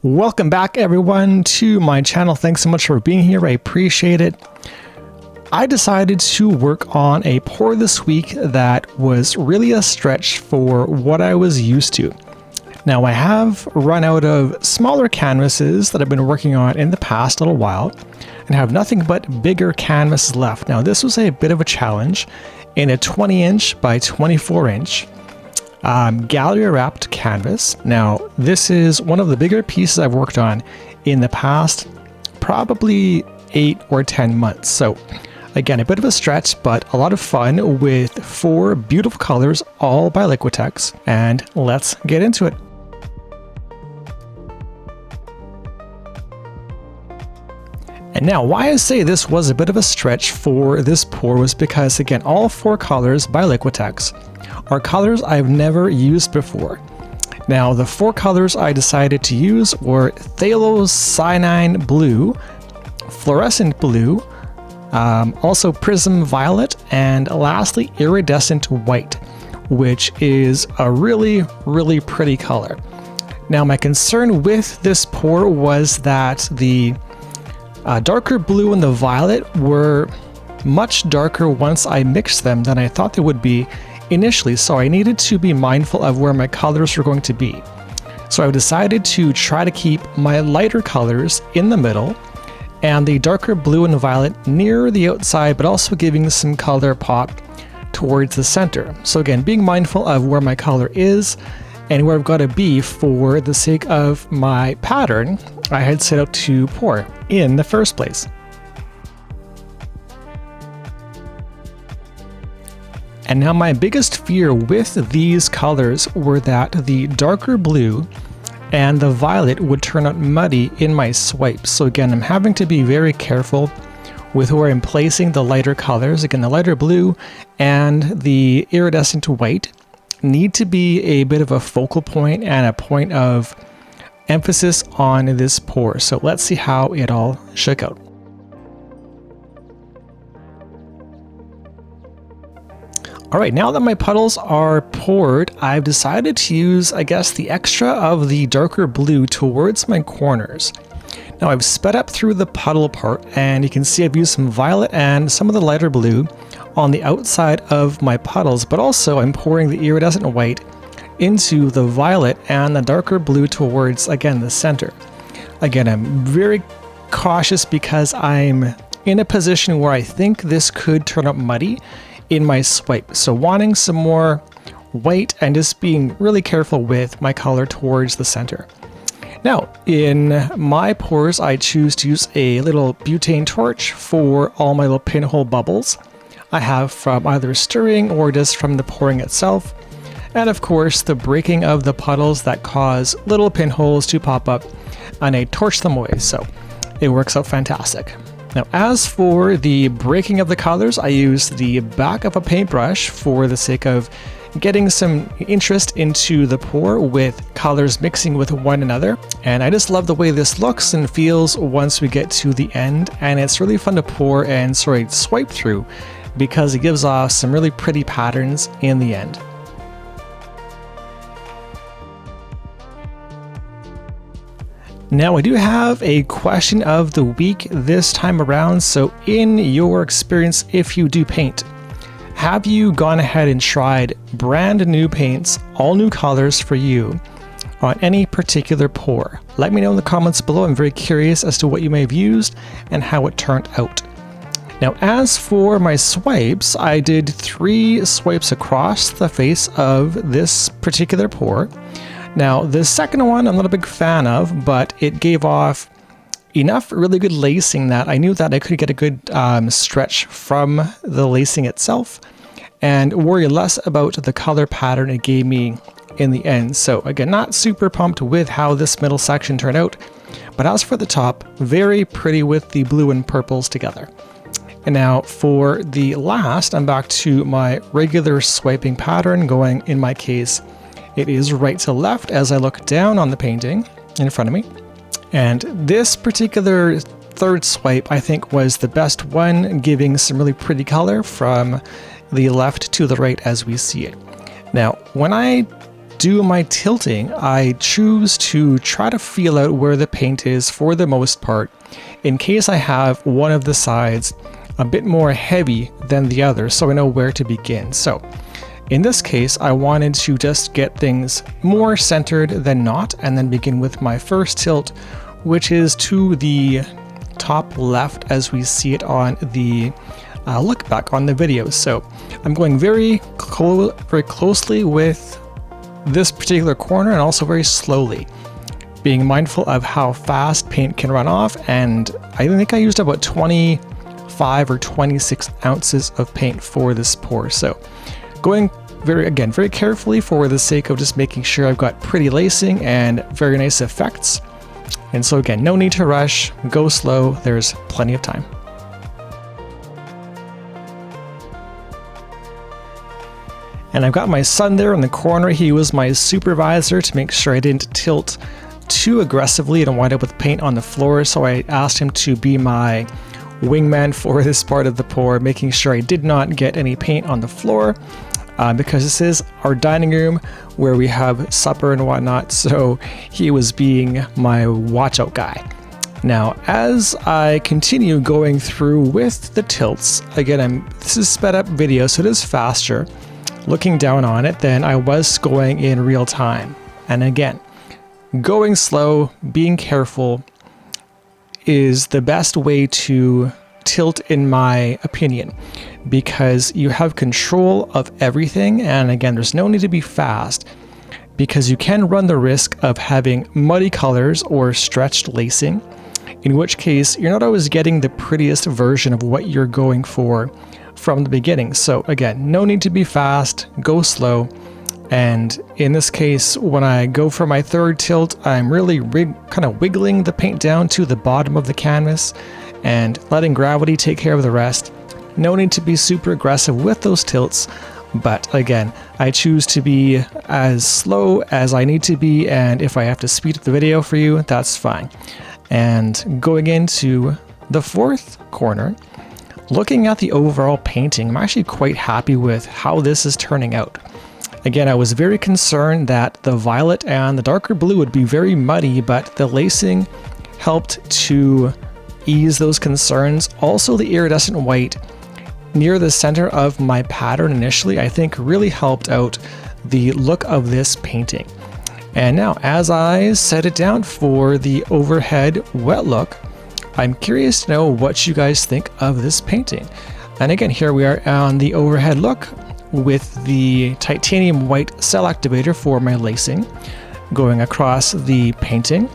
Welcome back everyone to my channel. Thanks so much for being here. I appreciate it. I decided to work on a pour this week that was really a stretch for what I was used to. Now I have run out of smaller canvases that I've been working on in the past little while and have nothing but bigger canvases left. Now this was a bit of a challenge in a 20-inch by 24-inch gallery wrapped canvas. Now this is one of the bigger pieces I've worked on in the past probably 8 or 10 months. So again, a bit of a stretch, but a lot of fun with 4 beautiful colors, all by Liquitex, and let's get into it. And now why I say this was a bit of a stretch for this pour was because, again, all 4 colors by Liquitex are colors I've never used before. Now the 4 colors I decided to use were Phthalocyanine Blue, Fluorescent Blue, also Prism Violet, and lastly Iridescent White, which is a really pretty color. Now my concern with this pour was that the darker blue and the violet were much darker once I mixed them than I thought they would be initially, so I needed to be mindful of where my colors were going to be. So I decided to try to keep my lighter colors in the middle and the darker blue and violet near the outside, but also giving some color pop towards the center. So again, being mindful of where my color is and where I've got to be for the sake of my pattern I had set out to pour in the first place. And now my biggest fear with these colors were that the darker blue and the violet would turn out muddy in my swipe. So again, I'm having to be very careful with where I'm placing the lighter colors. Again, the lighter blue and the iridescent white need to be a bit of a focal point and a point of emphasis on this pour. So let's see how it all shook out. All right, now that my puddles are poured, I've decided to use, I guess, the extra of the darker blue towards my corners. Now I've sped up through the puddle part, and you can see I've used some violet and some of the lighter blue on the outside of my puddles, but also I'm pouring the iridescent white into the violet and the darker blue towards, again, the center. Again, I'm very cautious because I'm in a position where I think this could turn up muddy in my swipe. So wanting some more white and just being really careful with my color towards the center. Now, in my pours, I choose to use a little butane torch for all my little pinhole bubbles I have from either stirring or just from the pouring itself. And of course, the breaking of the puddles that cause little pinholes to pop up, and I torch them away, so it works out fantastic. Now, as for the breaking of the colors, I use the back of a paintbrush for the sake of getting some interest into the pour with colors mixing with one another. And I just love the way this looks and feels once we get to the end. And it's really fun to pour and swipe through because it gives off some really pretty patterns in the end. Now I do have a question of the week this time around. So in your experience, if you do paint, have you gone ahead and tried brand new paints, all new colors for you on any particular pour? Let me know in the comments below. I'm very curious as to what you may have used and how it turned out. Now, as for my swipes, I did 3 swipes across the face of this particular pour. Now, the second one I'm not a big fan of, but it gave off enough really good lacing that I knew that I could get a good stretch from the lacing itself and worry less about the color pattern it gave me in the end. So again, not super pumped with how this middle section turned out, but as for the top, very pretty with the blue and purples together. And now for the last, I'm back to my regular swiping pattern going, in my case, it is right to left as I look down on the painting in front of me. And this particular third swipe, I think, was the best one, giving some really pretty color from the left to the right as we see it. Now, when I do my tilting, I choose to try to feel out where the paint is for the most part, in case I have one of the sides a bit more heavy than the other, so I know where to begin. So in this case, I wanted to just get things more centered than not, and then begin with my first tilt, which is to the top left as we see it on the look back on the video. So I'm going very closely with this particular corner, and also very slowly, being mindful of how fast paint can run off. And I think I used about 25 or 26 ounces of paint for this pour. So going very carefully for the sake of just making sure I've got pretty lacing and very nice effects. And so again, no need to rush, go slow, there's plenty of time. And I've got my son there in the corner. He was my supervisor to make sure I didn't tilt too aggressively and wind up with paint on the floor. So I asked him to be my wingman for this part of the pour, making sure I did not get any paint on the floor, because this is our dining room where we have supper and whatnot. So he was being my watch out guy. Now, as I continue going through with the tilts, again, this is sped up video, so it is faster looking down on it than I was going in real time. And again, going slow, being careful is the best way to tilt, in my opinion, because you have control of everything. And again, there's no need to be fast, because you can run the risk of having muddy colors or stretched lacing, in which case you're not always getting the prettiest version of what you're going for from the beginning. So again, no need to be fast, go slow. And in this case, when I go for my third tilt, I'm really kind of wiggling the paint down to the bottom of the canvas and letting gravity take care of the rest. No need to be super aggressive with those tilts, but again, I choose to be as slow as I need to be, and if I have to speed up the video for you, that's fine. And going into the fourth corner, looking at the overall painting, I'm actually quite happy with how this is turning out. Again, I was very concerned that the violet and the darker blue would be very muddy, but the lacing helped to ease those concerns. Also, the iridescent white near the center of my pattern initially, I think really helped out the look of this painting. And now, as I set it down for the overhead wet look, I'm curious to know what you guys think of this painting. And again, here we are on the overhead look with the titanium white cell activator for my lacing going across the painting.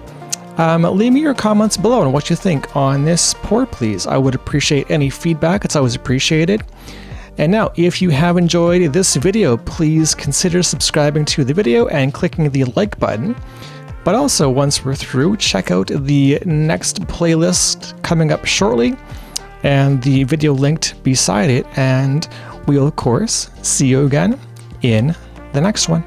Leave me your comments below on what you think on this pour, please. I would appreciate any feedback. It's always appreciated. And now, if you have enjoyed this video, please consider subscribing to the video and clicking the like button. But also, once we're through, check out the next playlist coming up shortly and the video linked beside it. And we'll, of course, see you again in the next one.